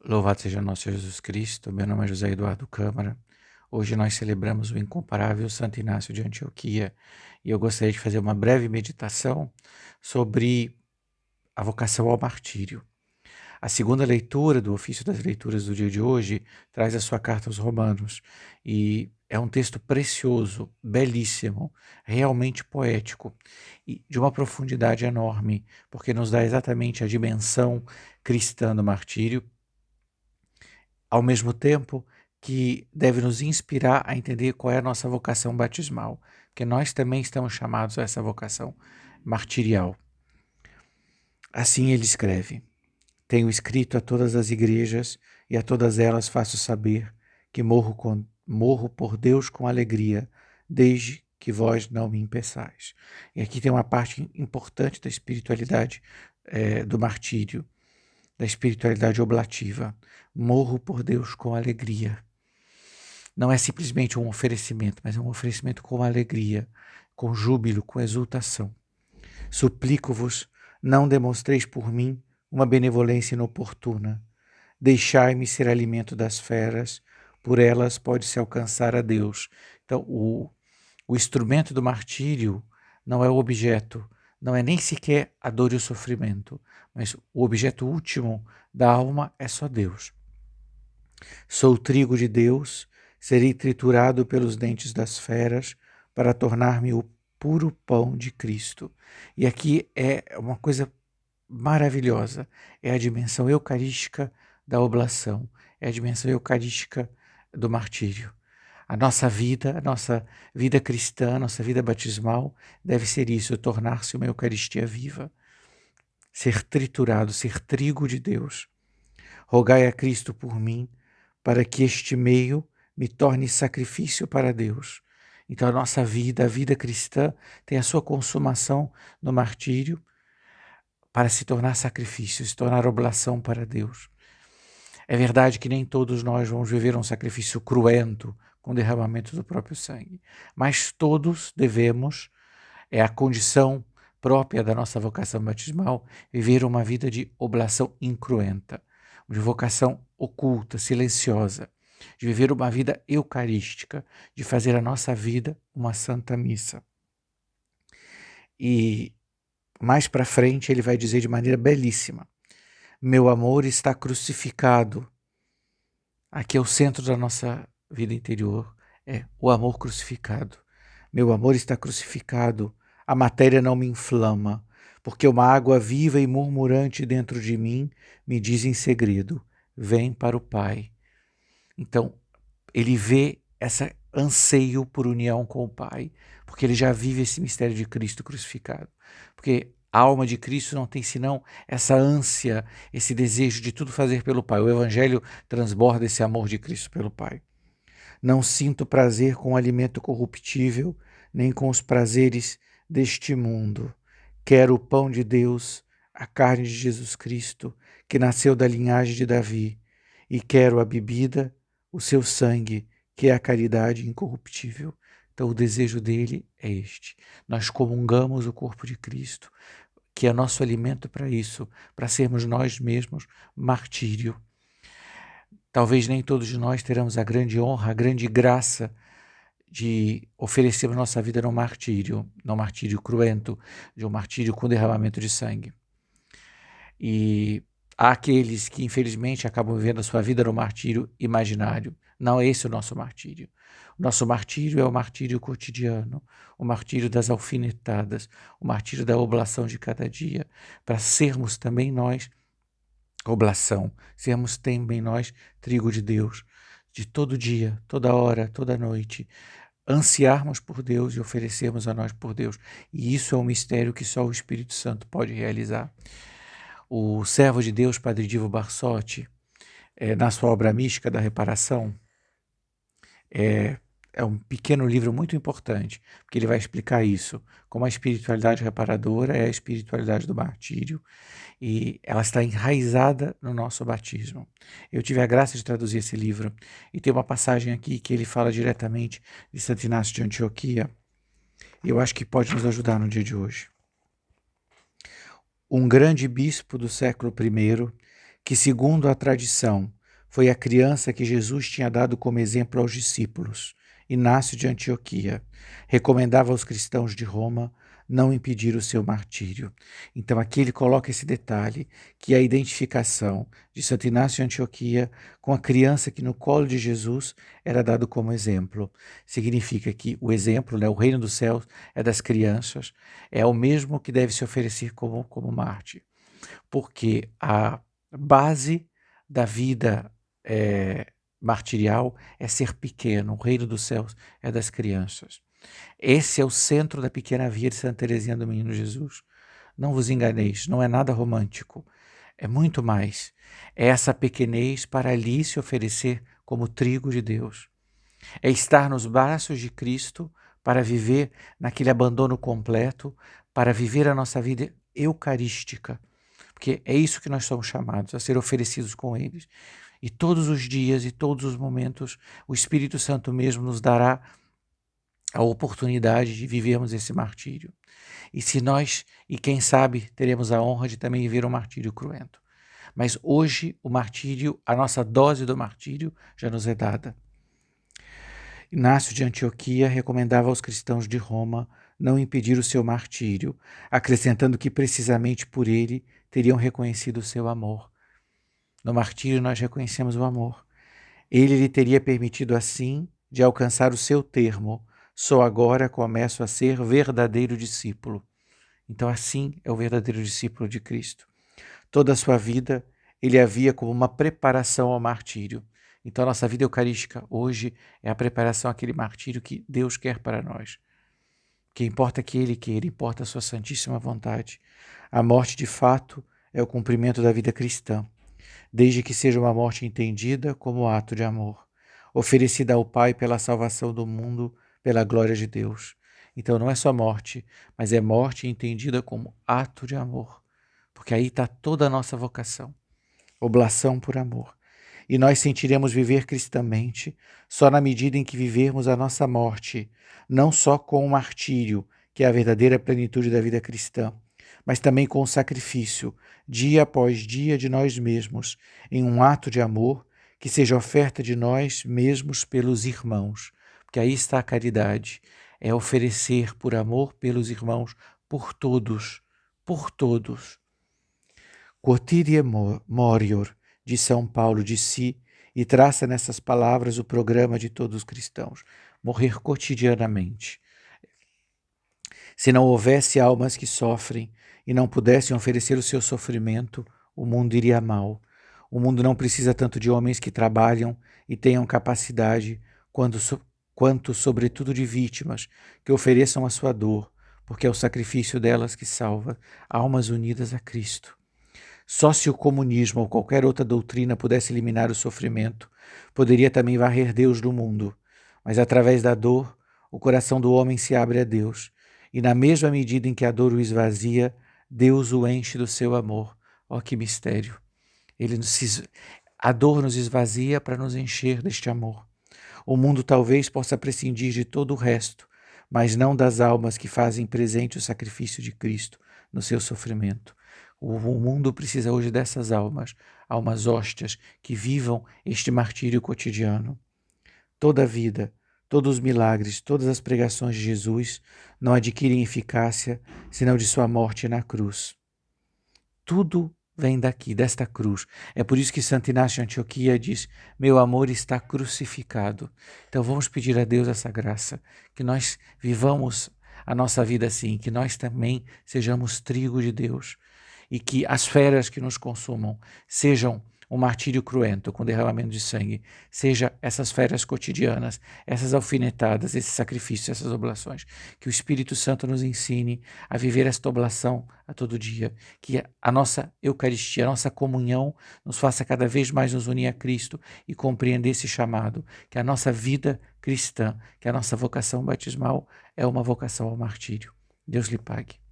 Louvado seja nosso Jesus Cristo, meu nome é José Eduardo Câmara. Hoje nós celebramos o incomparável Santo Inácio de Antioquia e eu gostaria de fazer uma breve meditação sobre a vocação ao martírio. A segunda leitura do ofício das leituras do dia de hoje traz a sua carta aos Romanos e é um texto precioso, belíssimo, realmente poético e de uma profundidade enorme, porque nos dá exatamente a dimensão cristã do martírio, ao mesmo tempo que deve nos inspirar a entender qual é a nossa vocação batismal, porque nós também estamos chamados a essa vocação martirial. Assim ele escreve: tenho escrito a todas as igrejas e a todas elas faço saber que morro por Deus com alegria, desde que vós não me impeçais. E aqui tem uma parte importante da espiritualidade do martírio, da espiritualidade oblativa. Morro por Deus com alegria. Não é simplesmente um oferecimento, mas é um oferecimento com alegria, com júbilo, com exultação. Suplico-vos, não demonstreis por mim uma benevolência inoportuna. Deixai-me ser alimento das feras, por elas pode-se alcançar a Deus. Então, o instrumento do martírio não é o objeto, não é nem sequer a dor e o sofrimento, mas o objeto último da alma é só Deus. Sou o trigo de Deus, serei triturado pelos dentes das feras para tornar-me o puro pão de Cristo. E aqui é uma coisa maravilhosa, é a dimensão eucarística da oblação, é a dimensão eucarística do martírio. A nossa vida cristã, a nossa vida batismal deve ser isso, tornar-se uma Eucaristia viva, ser triturado, ser trigo de Deus. Rogai a Cristo por mim, para que este meio me torne sacrifício para Deus. Então a nossa vida, a vida cristã, tem a sua consumação no martírio para se tornar sacrifício, se tornar oblação para Deus. É verdade que nem todos nós vamos viver um sacrifício cruento, com derramamento do próprio sangue, mas todos devemos, é a condição própria da nossa vocação batismal, viver uma vida de oblação incruenta, de vocação oculta, silenciosa, de viver uma vida eucarística, de fazer a nossa vida uma santa missa. E mais para frente ele vai dizer de maneira belíssima: meu amor está crucificado. Aqui é o centro da nossa vida interior, é o amor crucificado. Meu amor está crucificado, a matéria não me inflama, porque uma água viva e murmurante dentro de mim me diz em segredo: vem para o Pai. Então, ele vê esse anseio por união com o Pai, porque ele já vive esse mistério de Cristo crucificado. Porque a alma de Cristo não tem senão essa ânsia, esse desejo de tudo fazer pelo Pai. O Evangelho transborda esse amor de Cristo pelo Pai. Não sinto prazer com o alimento corruptível, nem com os prazeres deste mundo. Quero o pão de Deus, a carne de Jesus Cristo, que nasceu da linhagem de Davi, e quero a bebida, o seu sangue, que é a caridade incorruptível. Então o desejo dele é este. Nós comungamos o corpo de Cristo, que é nosso alimento para isso, para sermos nós mesmos martírio. Talvez nem todos de nós teremos a grande honra, a grande graça de oferecermos nossa vida no martírio cruento, de um martírio com derramamento de sangue. E há aqueles que infelizmente acabam vivendo a sua vida no martírio imaginário. Não é esse o nosso martírio. O nosso martírio é o martírio cotidiano, o martírio das alfinetadas, o martírio da oblação de cada dia, para sermos também nós oblação, sermos também nós trigo de Deus, de todo dia, toda hora, toda noite, ansiarmos por Deus e oferecermos a nós por Deus. E isso é um mistério que só o Espírito Santo pode realizar. O servo de Deus, Padre Divo Barsotti, na sua obra Mística da Reparação, é um pequeno livro muito importante, porque ele vai explicar isso, como a espiritualidade reparadora é a espiritualidade do martírio, e ela está enraizada no nosso batismo. Eu tive a graça de traduzir esse livro, e tem uma passagem aqui que ele fala diretamente de Santo Inácio de Antioquia, e eu acho que pode nos ajudar no dia de hoje. Um grande bispo do século I, que segundo a tradição foi a criança que Jesus tinha dado como exemplo aos discípulos. Inácio de Antioquia recomendava aos cristãos de Roma não impedir o seu martírio. Então aqui ele coloca esse detalhe, que a identificação de Santo Inácio de Antioquia com a criança que no colo de Jesus era dado como exemplo. Significa que o exemplo, o reino dos céus é das crianças, é o mesmo que deve se oferecer como mártir. Porque a base da vida martirial é ser pequeno, o reino dos céus é das crianças. Esse é o centro da pequena via de Santa Teresinha do Menino Jesus. Não vos enganeis, não é nada romântico, é muito mais. É essa pequenez para ali se oferecer como trigo de Deus. É estar nos braços de Cristo para viver naquele abandono completo, para viver a nossa vida eucarística, porque é isso que nós somos chamados, a ser oferecidos com eles. E todos os dias e todos os momentos, o Espírito Santo mesmo nos dará a oportunidade de vivermos esse martírio. E quem sabe, teremos a honra de também viver um martírio cruento. Mas hoje o martírio, a nossa dose do martírio já nos é dada. Inácio de Antioquia recomendava aos cristãos de Roma não impedir o seu martírio, acrescentando que precisamente por ele teriam reconhecido o seu amor. No martírio nós reconhecemos o amor. Ele lhe teria permitido assim de alcançar o seu termo. Só agora começo a ser verdadeiro discípulo. Então assim é o verdadeiro discípulo de Cristo. Toda a sua vida ele havia como uma preparação ao martírio. Então a nossa vida eucarística hoje é a preparação àquele martírio que Deus quer para nós. O que importa é que Ele queira, importa a sua santíssima vontade. A morte de fato é o cumprimento da vida cristã, desde que seja uma morte entendida como ato de amor, oferecida ao Pai pela salvação do mundo, pela glória de Deus. Então não é só morte, mas é morte entendida como ato de amor, porque aí está toda a nossa vocação, oblação por amor. E nós sentiremos viver cristamente só na medida em que vivermos a nossa morte, não só com o martírio, que é a verdadeira plenitude da vida cristã, mas também com o sacrifício, dia após dia, de nós mesmos, em um ato de amor que seja oferta de nós mesmos pelos irmãos. Porque aí está a caridade, é oferecer por amor pelos irmãos, por todos, por todos. Quotidia morior, de São Paulo de Si, e traça nessas palavras o programa de todos os cristãos: morrer cotidianamente. Se não houvesse almas que sofrem e não pudessem oferecer o seu sofrimento, o mundo iria mal. O mundo não precisa tanto de homens que trabalham e tenham capacidade, quanto sobretudo de vítimas que ofereçam a sua dor, porque é o sacrifício delas que salva almas unidas a Cristo. Só se o comunismo ou qualquer outra doutrina pudesse eliminar o sofrimento, poderia também varrer Deus do mundo. Mas através da dor, o coração do homem se abre a Deus, e na mesma medida em que a dor o esvazia, Deus o enche do seu amor. Ó, que mistério! A dor nos esvazia para nos encher deste amor. O mundo talvez possa prescindir de todo o resto, mas não das almas que fazem presente o sacrifício de Cristo no seu sofrimento. O mundo precisa hoje dessas almas, almas hóstias, que vivam este martírio cotidiano. Toda a vida, todos os milagres, todas as pregações de Jesus não adquirem eficácia senão de sua morte na cruz. Tudo vem daqui, desta cruz. É por isso que Santo Inácio de Antioquia diz: meu amor está crucificado. Então vamos pedir a Deus essa graça, que nós vivamos a nossa vida assim, que nós também sejamos trigo de Deus e que as feras que nos consumam sejam um martírio cruento com derramamento de sangue, seja essas feras cotidianas, essas alfinetadas, esses sacrifícios, essas oblações. Que o Espírito Santo nos ensine a viver esta oblação a todo dia, que a nossa Eucaristia, a nossa comunhão nos faça cada vez mais nos unir a Cristo e compreender esse chamado, que a nossa vida cristã, que a nossa vocação batismal é uma vocação ao martírio. Deus lhe pague.